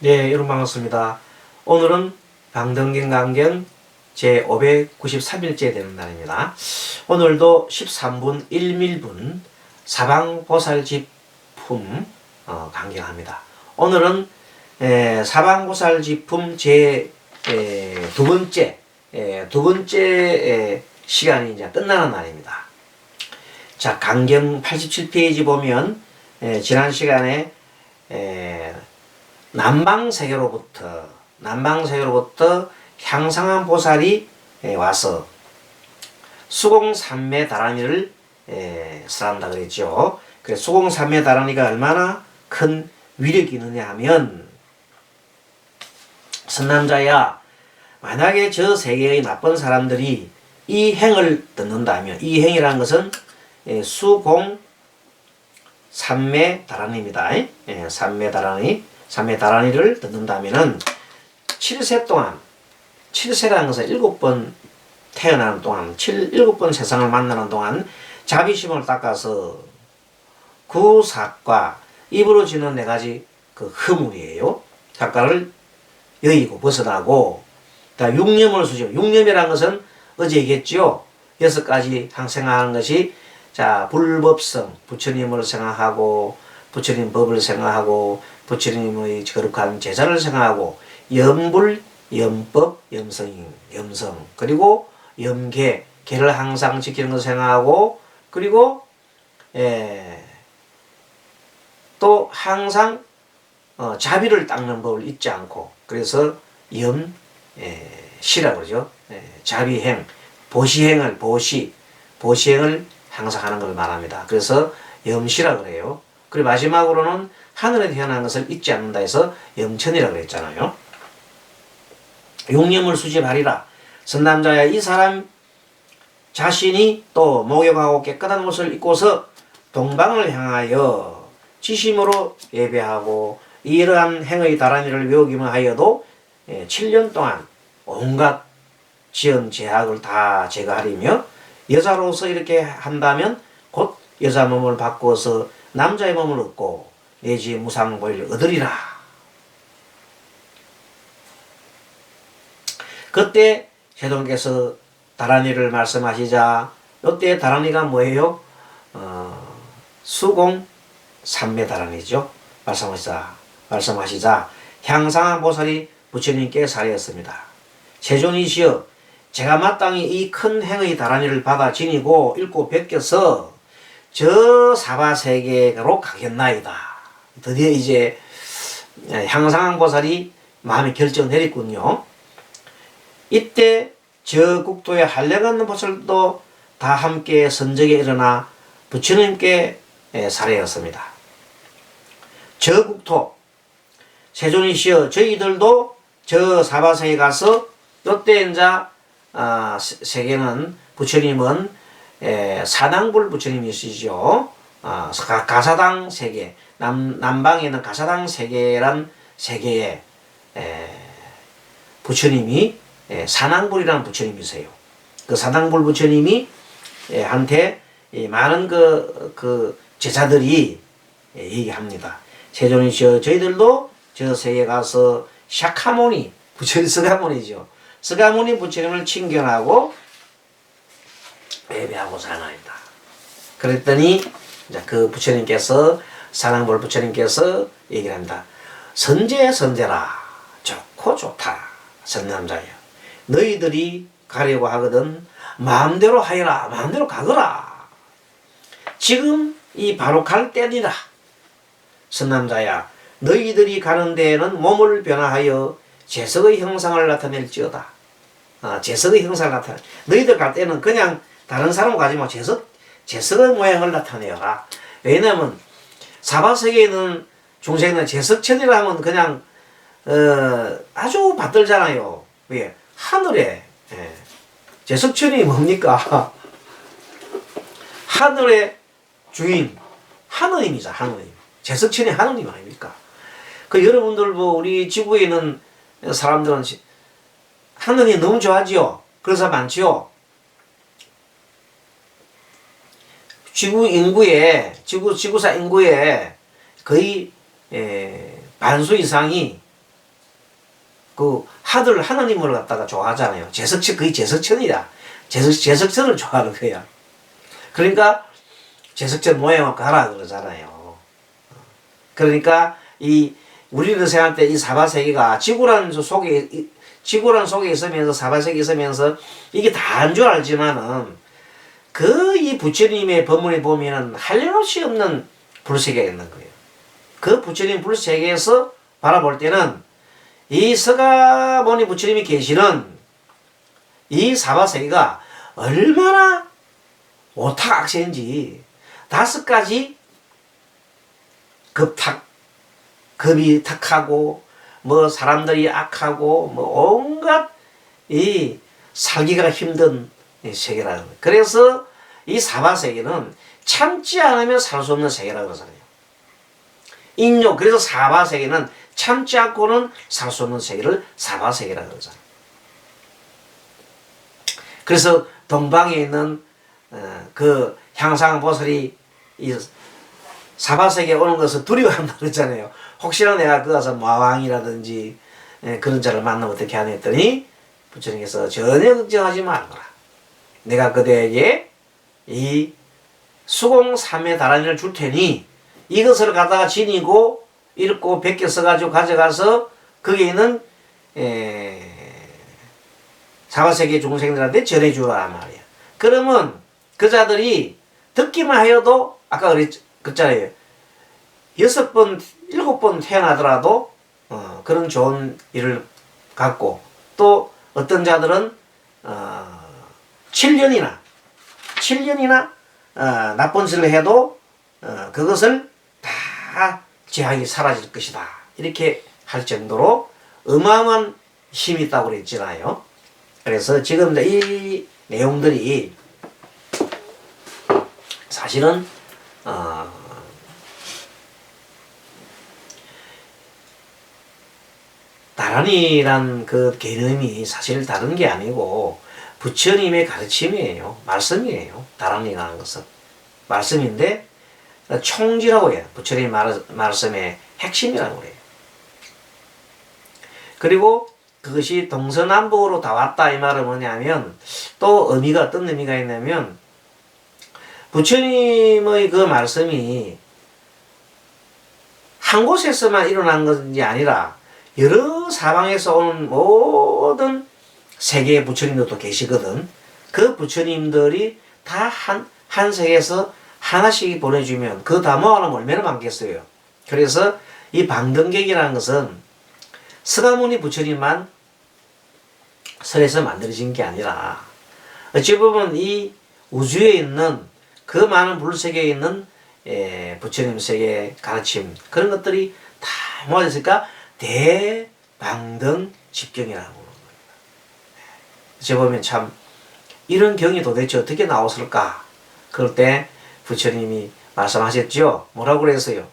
네, 여러분 반갑습니다. 오늘은 방등경강경 제593일째 되는 날입니다. 오늘도 13분 1밀분 사방보살집품 강경합니다. 오늘은 사방보살집품 두 번째 시간이 이제 끝나는 날입니다. 자, 강경 87페이지 보면 지난 시간에 남방세계로부터 향상한 보살이 와서 수공삼매 다라니를 설한다 그랬죠. 그래서 수공삼매 다라니가 얼마나 큰 위력이 있느냐 하면, 선남자야, 만약에 저 세계의 나쁜 사람들이 이 행을 듣는다면, 이 행이라는 것은 수공삼매 다라니입니다. 삼매 다라니를 듣는다면은 7세 동안, 7세라는 것은 7번 태어나는 동안, 7번 세상을 만나는 동안 자비심을 닦아서 그 삭과 입으로 지는 4가지 그 허물이에요. 삭과를 여의고 벗어나고, 육념을 수집. 육념이라는 것은 어제 얘기했죠. 6가지 생각하는 것이, 자, 불법성, 부처님을 생각하고, 부처님 법을 생각하고, 부처님의 거룩한 제자를 생각하고, 염불, 염법, 염성, 그리고 염계, 계를 항상 지키는 것을 생각하고, 그리고 또 항상 자비를 닦는 법을 잊지 않고, 그래서 시라고 그러죠. 자비행, 보시행을 항상 하는 걸 말합니다. 그래서 염시라고 그래요. 그리고 마지막으로는 하늘에 태어난 것을 잊지 않는다 해서 염천이라고 그랬잖아요. 용념을 수집하리라. 선남자야, 이 사람 자신이 또 목욕하고 깨끗한 옷을 입고서 동방을 향하여 지심으로 예배하고, 이러한 행의 다라니를 외우기만 하여도 7년 동안 온갖 지은 제약을 다 제거하리며, 여자로서 이렇게 한다면 곧 여자 몸을 바꾸어서 남자의 몸을 얻고 내지 무상보리를 얻으리라. 그때 세존께서 다라니를 말씀하시자, 이때 다라니가 뭐예요? 수공삼매 다라니죠. 말씀하시자 향상한 보살이 부처님께 사례했습니다. 세존이시여, 제가 마땅히 이 큰 행의 다라니를 받아 지니고 읽고 베껴서 저 사바세계로 가겠나이다. 드디어 이제 향상한 보살이 마음의 결정을 내렸군요. 이때 저 국토에 한량없는 보살도 다 함께 선적에 일어나 부처님께 사례였습니다. 저 국토, 세존이시여, 저희들도 저 사바세에 가서, 이때 이제 세계는, 부처님은 사당불 부처님이시죠. 가사당 세계, 남방에는 가사당 세계란 세계에 부처님이 사당불이라는 부처님이세요. 그 사당불 부처님이 한테 많은 그 제자들이 얘기합니다. 세존이시여, 저희들도 저 세계에 가서 샤카모니, 부처님 스가모니죠. 스가모니 부처님을 칭견하고 예배하고 사나이다. 그랬더니 이제 그 부처님께서, 사랑볼 부처님께서 얘기를 합니다. 선제라, 좋고 좋다. 선남자여, 너희들이 가려고 하거든 마음대로 하여라. 마음대로 가거라. 지금 이 바로 갈 때니라. 선남자야, 너희들이 가는 데에는 몸을 변화하여 재석의 형상을 나타낼지어다. 재석의 형상을 나타내. 너희들 갈 때는 그냥 다른 사람 가지 마. 재석의 모양을 나타내어라. 왜냐면 사바세계에는 중생은 재석천이라 하면 그냥 아주 받들잖아요. 왜? 하늘에 재석천이 뭡니까? 하늘의 주인 하느님이죠. 하느님. 재석천이 하느님 아닙니까? 그 여러분들 뭐 우리 지구에 있는 사람들은 하느님 너무 좋아하지요. 그래서 많지요. 지구사 인구의 거의 반수 이상이 그 하느님을 갖다가 좋아하잖아요. 거의 제석천이야. 제석천을 좋아하는 거야. 그러니까 제석천 모양을 가라 그러잖아요. 그러니까 우리는 생각할 때 이 사바세계가 지구란 속에 있으면서 사바세계에 있으면서 이게 다인 줄 알지만은 이 부처님의 법문에 보면은 한량없이 없는 불세계가 있는 거예요. 그 부처님 불세계에서 바라볼 때는 이 서가모니 부처님이 계시는 이 사바세계가 얼마나 오탁악세인지 5가지 급이 탁하고 뭐 사람들이 악하고 뭐 온갖 이 살기가 힘든 세계라는 거예요. 그래서 이 사바세계는 참지 않으면 살 수 없는 세계라고 그러잖아요. 그래서 사바세계는 참지 않고는 살 수 없는 세계를 사바세계라고 그러잖아요. 그래서 동방에 있는 그 향상보살이 이 사바세계에 오는 것을 두려워한다 그랬잖아요. 혹시나 내가 그 가서 마왕이라든지 그런 자를 만나면 어떻게 하냐 했더니 부처님께서 전혀 걱정하지 말거라. 내가 그대에게 이 수공삼의 다란이를 줄 테니 이것을 갖다가 지니고 읽고 베껴 써가지고 가져가서 거기에 있는 사바세계 중생들한테 전해주라 말이야. 그러면 그 자들이 듣기만 하여도 아까 그랬잖아요. 6번, 7번 태어나더라도 그런 좋은 일을 갖고 또 어떤 자들은 7년이나 나쁜 짓을 해도 그것을 다 제약이 사라질 것이다. 이렇게 할 정도로 어마어마한 힘이 있다고 그랬잖아요. 그래서 지금 이 내용들이 사실은 나란히란 그 개념이 사실 다른 게 아니고 부처님의 가르침이에요. 말씀이에요. 나란히라는 것은 말씀인데 총지라고 해요. 부처님 말씀의 핵심이라고 해요. 그리고 그것이 동서남북으로 다 왔다 이 말은 뭐냐면 또 어떤 의미가 있냐면 부처님의 그 말씀이 한 곳에서만 일어난 것이 아니라 여러 사방에서 오는 모든 세계의 부처님들도 계시거든. 그 부처님들이 다 한 세계에서 하나씩 보내주면 그 다 모아놓으면 얼마나 많겠어요. 그래서 이 방등객이라는 것은 서가모니 부처님만 설에서 만들어진 게 아니라 어찌 보면 이 우주에 있는 그 많은 불세계에 있는 부처님 세계의 가르침 그런 것들이 다 모아졌으니까 대방등 집경이라고 하는 겁니다. 어찌 보면 참 이런 경이 도대체 어떻게 나왔을까? 그럴 때 부처님이 말씀하셨죠. 뭐라고 그랬어요?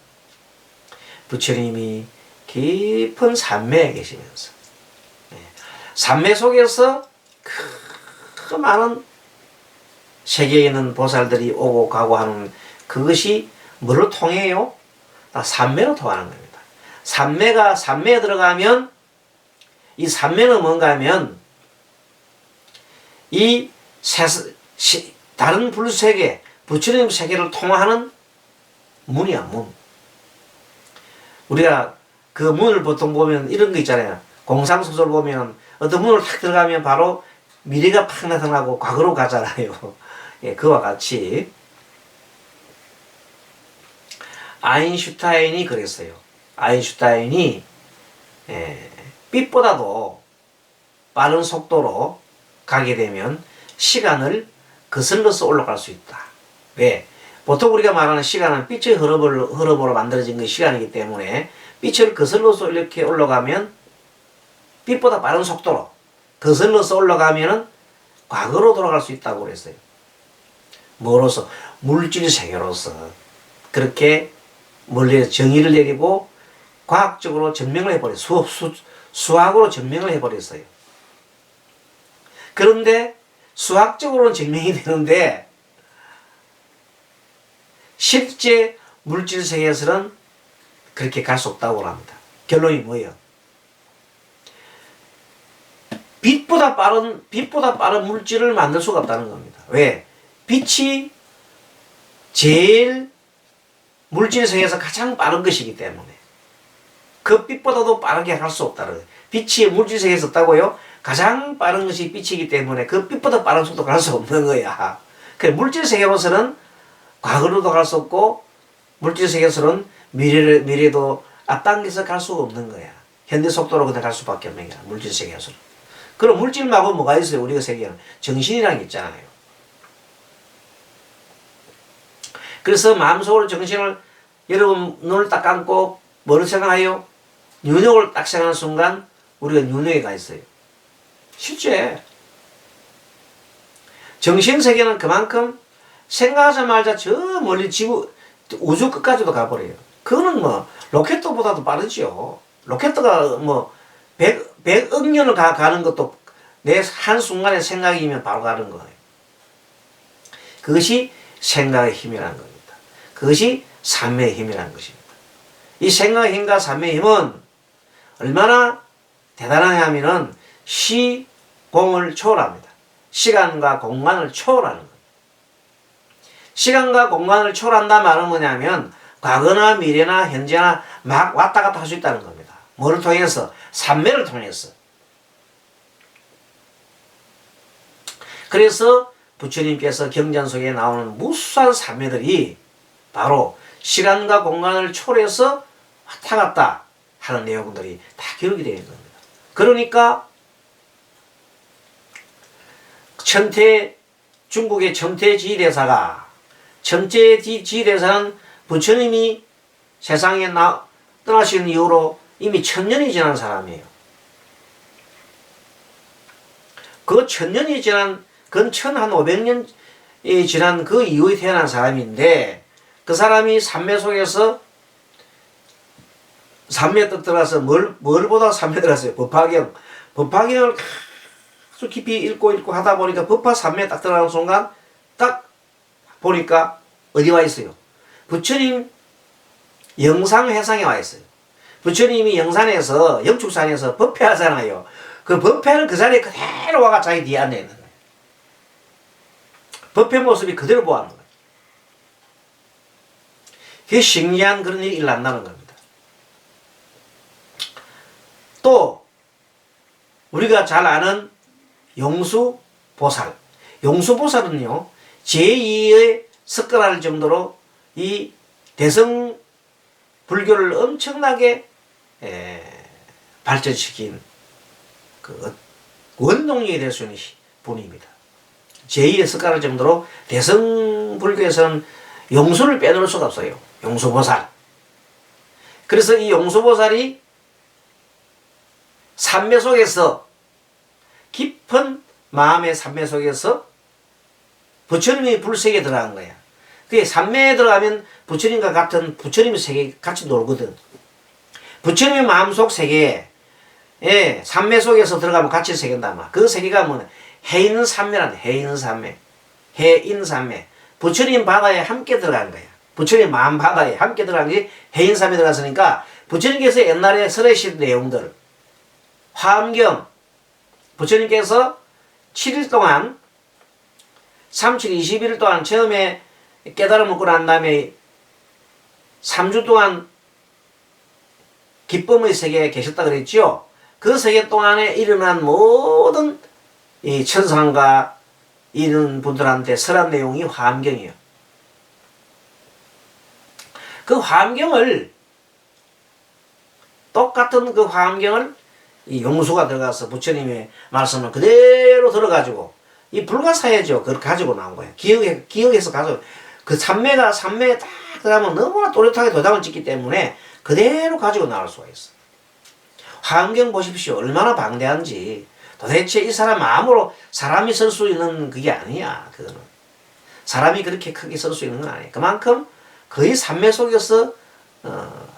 부처님이 깊은 산매에 계시면서 산매 속에서 그 많은 세계에 있는 보살들이 오고 가고 하는 그것이 뭐를 통해요? 다 산매로 통하는 겁니다. 산매에 들어가면 이 산매는 뭔가 하면 이 다른 불세계 부처님 세계를 통하는 문이야 문. 우리가 그 문을 보통 보면 이런 거 있잖아요. 공상소설 보면 어떤 문을 탁 들어가면 바로 미래가 팍 나타나고 과거로 가잖아요. 예, 그와 같이 아인슈타인이 그랬어요. 아인슈타인이 빛보다도 빠른 속도로 가게 되면 시간을 거슬러서 올라갈 수 있다. 왜? 보통 우리가 말하는 시간은 빛의 흐름으로 만들어진 그 시간이기 때문에 빛을 거슬러서 이렇게 올라가면 빛보다 빠른 속도로 거슬러서 올라가면은 과거로 돌아갈 수 있다고 그랬어요. 뭐로서? 물질 세계로서. 그렇게 멀리 정의를 내리고 과학적으로 증명을 해버렸어요. 수학으로 증명을 해버렸어요. 그런데 수학적으로는 증명이 되는데 실제 물질 세계에서는 그렇게 갈 수 없다고 합니다. 결론이 뭐예요? 빛보다 빠른 물질을 만들 수가 없다는 겁니다. 왜? 빛이 제일 물질 세계에서 가장 빠른 것이기 때문에 그 빛보다도 빠르게 갈 수 없다는 거예요. 빛이 물질 세계에서 없다고요? 가장 빠른 것이 빛이기 때문에 그 빛보다 빠른 속도 갈 수 없는 거야. 그래, 물질 세계로서는 과거로도 갈 수 없고 물질 세계에서는 미래도 앞당겨서 갈 수가 없는 거야. 현대 속도로 그냥 갈 수밖에 없는 거야. 물질 세계에서는. 그럼 물질 말고 뭐가 있어요? 우리가 세계에는 정신이라는 게 있잖아요. 그래서 마음속으로 정신을 여러분 눈을 딱 감고 뭐를 생각해요? 윤회를 딱 생각하는 순간 우리가 윤회에 가 있어요. 실제 정신세계는 그만큼 생각하자마자 저 멀리 지구 우주 끝까지도 가버려요. 그거는 뭐 로켓보다도 빠르죠. 로켓가 뭐 100억 년을 가는 것도 내 한순간의 생각이면 바로 가는 거예요. 그것이 생각의 힘이라는 겁니다. 그것이 삼매의 힘이라는 것입니다. 이 생각의 힘과 삼매의 힘은 얼마나 대단하냐 하면은 시공을 초월합니다. 시간과 공간을 초월하는 거예요. 시간과 공간을 초월한다 말은 뭐냐면 과거나 미래나 현재나 막 왔다 갔다 할 수 있다는 겁니다. 뭐를 통해서? 삼매를 통해서. 그래서 부처님께서 경전 속에 나오는 무수한 삼매들이 바로 시간과 공간을 초월해서 왔다 갔다 하는 내용들이 다 기록이 되어 있는 겁니다. 그러니까 중국의 천태지대사가 천태지대사는 부처님이 세상에 떠나신 이후로 이미 1000년이 지난 사람이에요. 그 1000년이 지난, 그 1500년이 지난 그 이후에 태어난 사람인데 그 사람이 삼매 속에서 삼매 딱 들어가서 뭘 보다 삼매 들어갔어요? 법화경. 법화경을 아주 깊이 읽고 하다 보니까 법화 삼매 딱 들어가는 순간 딱 보니까 어디 와 있어요? 부처님 영상회상에 와 있어요. 부처님이 영산에서 영축산에서 법회하잖아요. 그 법회를 그 자리에 그대로 와가 자기 뒤에 앉아 있는 거예요. 법회 모습이 그대로 보아하는 거예요. 그게 신기한 그런 일이 일어난다는 겁니다. 또 우리가 잘 아는 용수보살. 용수보살은요 제2의 석가랄 정도로 이 대성 불교를 엄청나게 발전시킨 그 원동력이 될 수 있는 분입니다. 제2의 석가랄 정도로 대성 불교에서는 용수를 빼놓을 수가 없어요. 용수보살. 그래서 이 용수보살이 삼매 속에서 깊은 마음의 삼매 속에서 부처님의 불세계에 들어간 거야. 그게 삼매에 들어가면 부처님과 같은 부처님의 세계에 같이 놀거든. 부처님의 마음속 세계에 삼매 속에서 들어가면 같이 세계인다. 그 세계가 뭐냐? 해인삼매란다. 해인삼매. 해인삼매. 부처님 바다에 함께 들어간 거야. 부처님 마음 바다에 함께 들어간 게 해인삼매에 들어갔으니까 부처님께서 옛날에 설하신 내용들 화엄경 부처님께서 7일 동안 37, 21일 동안 처음에 깨달음을 얻고 난 다음에 3주 동안 기쁨의 세계에 계셨다 그랬죠. 그 세계 동안에 일어난 모든 이 천상과 이런 분들한테 설한 내용이 화엄경이에요. 그 화엄경을 똑같은 그 화엄경을 이 용수가 들어가서 부처님의 말씀을 그대로 들어가지고 이 불가사해죠. 그걸 가지고 나온 거예요. 기억해서 가지고 그 삼매에 딱 들어가면 너무나 또렷하게 도장을 찍기 때문에 그대로 가지고 나올 수가 있어요. 화엄경 보십시오. 얼마나 방대한지. 도대체 이 사람 마음으로 사람이 쓸 수 있는 그게 아니야. 그거는 사람이 그렇게 크게 쓸 수 있는 건 아니에요. 그만큼 거의 삼매 속에서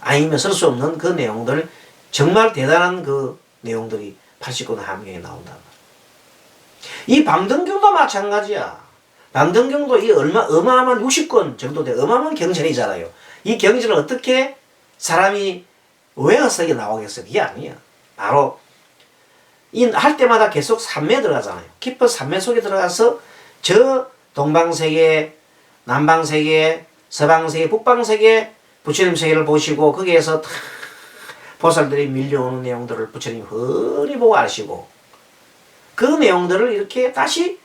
아니면 쓸 수 없는 그 내용들 정말 대단한 그 내용들이 89권 화엄경에 나온다. 이 방등경도 마찬가지야. 방등경도 이 어마어마한 60권 정도 돼 어마어마한 경전이잖아요. 이 경전을 어떻게 사람이 외워서 이게 나오겠어요? 그게 아니야. 바로 이 할 때마다 계속 산매에 들어가잖아요. 깊은 산매 속에 들어가서 저 동방세계, 남방세계, 서방세계, 북방세계 부처님 세계를 보시고 거기에서 다 보살들이 밀려오는 내용들을 부처님 흔히 보고 아시고 그 내용들을 이렇게 다시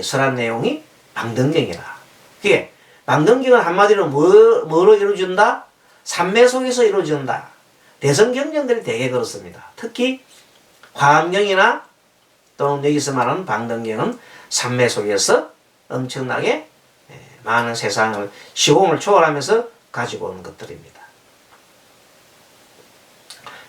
설한 내용이 방등경이라. 그게 방등경은 한마디로 뭐로 이루어진다? 산매 속에서 이루어진다. 대성경전들이 되게 그렇습니다. 특히 화엄경이나 또는 여기서 말하는 방등경은 산매 속에서 엄청나게 많은 세상을 시공을 초월하면서 가지고 오는 것들입니다.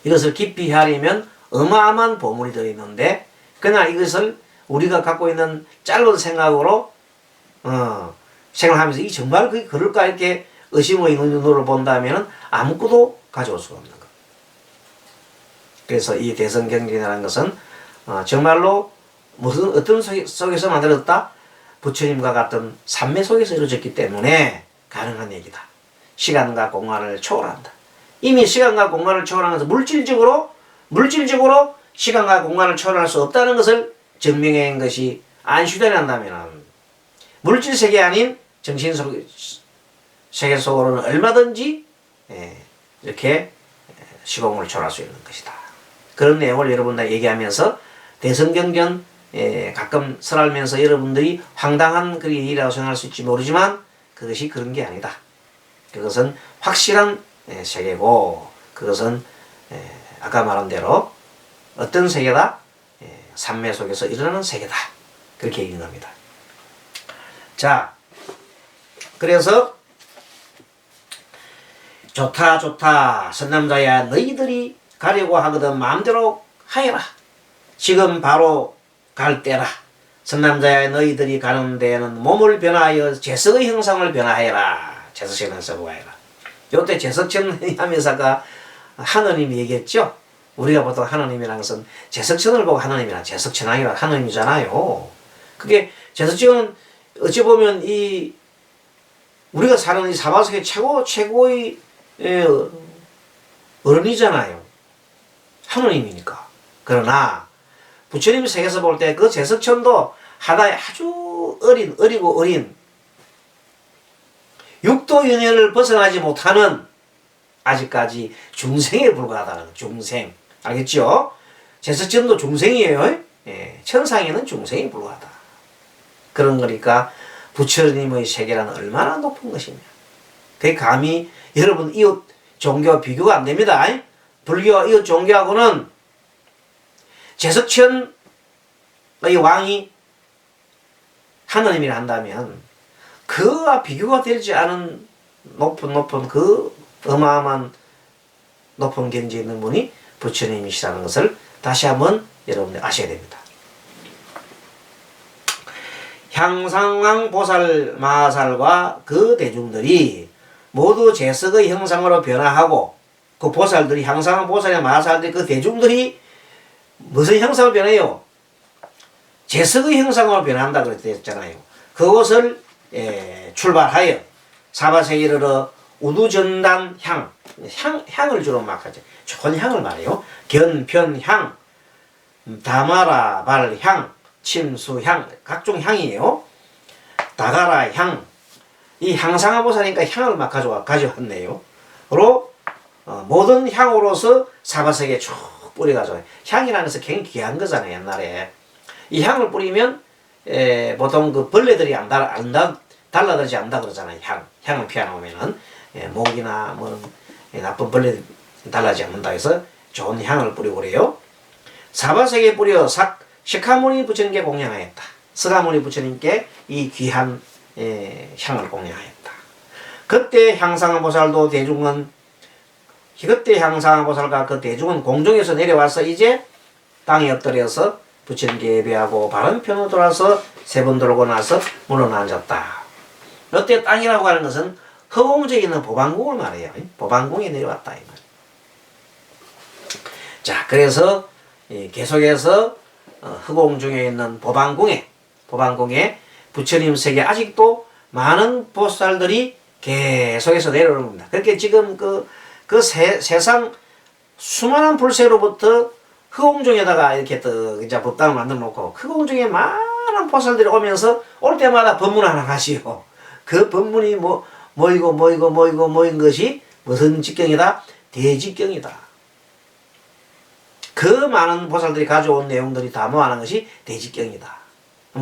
이것을 깊이 헤아리면 어마어마한 보물이 들어있는데 그러나 이것을 우리가 갖고 있는 짧은 생각으로 생각하면서 이 정말 그게 그럴까 이렇게 의심의 눈으로 본다면 아무것도 가져올 수가 없는 것. 그래서 이 대성경전이라는 것은 정말로 무슨 어떤 속에서 만들어졌다? 부처님과 같은 산매 속에서 이루어졌기 때문에 가능한 얘기다. 시간과 공간을 초월한다. 이미 시간과 공간을 초월하면서 물질적으로 시간과 공간을 초월할 수 없다는 것을 증명한 것이 안슈단이 한다면 물질 세계 아닌 정신 세계 속으로는 얼마든지 이렇게 시공을 초월할 수 있는 것이다. 그런 내용을 여러분들 얘기하면서 대성경전 가끔 설하면서 여러분들이 황당한 그 일이라고 생각할 수 있지 모르지만 그것이 그런 게 아니다. 그것은 확실한 세계고 그것은 아까 말한 대로 어떤 세계다? 산매 속에서 일어나는 세계다. 그렇게 얘기하는 겁니다. 자, 그래서 좋다 선남자야 너희들이 가려고 하거든 마음대로 하여라. 지금 바로 갈 때라. 선남자야 너희들이 가는 데에는 몸을 변화하여 제석의 형상을 변화해라. 제석천을 써보고 해라. 요때 제석천 하면서가 하느님이 얘기했죠. 우리가 보통 하느님이라는 것은 제석천을 보고 하느님이라 제석천왕이라 하느님이잖아요. 그게 제석천은 어찌 보면 이 우리가 사는 이 사바세계 최고의 어른이잖아요. 하느님이니까. 그러나 부처님 세계에서 볼 때 그 제석천도 하나의 아주 어린 육도윤회를 벗어나지 못하는 아직까지 중생에 불과하다는 중생. 알겠죠? 제석천도 중생이에요. 천상에는 중생에 불과하다. 그런 거니까 부처님의 세계란 얼마나 높은 것이냐. 그 감히 여러분 이웃 종교와 비교가 안 됩니다. 불교와 이웃 종교하고는 제석천의 왕이 하느님이라 한다면 그와 비교가 되지 않은 높은 그 어마어마한 높은 경지에 있는 분이 부처님이시라는 것을 다시 한번 여러분들 아셔야 됩니다. 향상왕 보살 마살과 그 대중들이 모두 제석의 형상으로 변화하고 그 보살들이 향상왕 보살의 마살들이 그 대중들이 무슨 형상으로 변해요? 제석의 형상으로 변한다 그랬잖아요. 그것을 출발하여 사바세계를 우두전단 향을 주로 막 하죠. 좋은 향을 말해요. 견편향, 다마라발향, 침수향, 각종 향이에요. 다가라향, 이 향상화보살이니까 향을 막 가져왔네요. 그리고 모든 향으로서 사바세계에 쭉 뿌려가지고 향이라는 것은 굉장히 귀한 거잖아요. 옛날에 이 향을 뿌리면 보통 그 벌레들이 달라들지 않는다 그러잖아요. 향을 피워놓으면은 모기나 뭐 나쁜 벌레 달라지지 않는다 해서 좋은 향을 뿌리고 그래요. 사바세계에 뿌려 식하무니 부처님께 공양하였다. 스가무니 부처님께 이 귀한 향을 공양하였다. 그때 향상보살도 대중은 그때 향상보살과 그 대중은 공중에서 내려와서 이제 땅에 엎드려서 부처님께 예배하고 바른편으로 돌아서 세 번 돌고 나서 물러나 앉았다. 이때 땅이라고 하는 것은 허공중에 있는 보방궁을 말해요. 보방궁에 내려왔다 이 말. 자, 그래서 계속해서 허공중에 있는 보방궁에 부처님 세계 아직도 많은 보살들이 계속해서 내려오는 겁니다. 그렇게 지금 그 세상 수많은 불세로부터 흑옹중에다가 이렇게 또 이제 법당을 만들어 놓고 흑옹중에 많은 보살들이 오면서 올 때마다 법문 하나 하시오. 그 법문이 모인 것이 무슨 직경이다? 대직경이다. 그 많은 보살들이 가져온 내용들이 다 모아놓은 것이 대직경이다.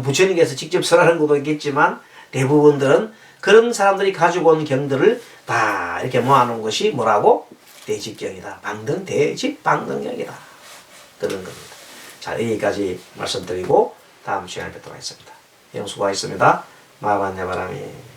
부처님께서 직접 설하는 것도 있겠지만 대부분들은 그런 사람들이 가지고 온 경들을 다 이렇게 모아놓은 것이 뭐라고? 대직경이다. 방등 대직 방등경이다. 그런 겁니다. 자, 여기까지 말씀드리고 다음 시간에 뵙도록 하겠습니다. 수고하셨습니다. 마반야바람이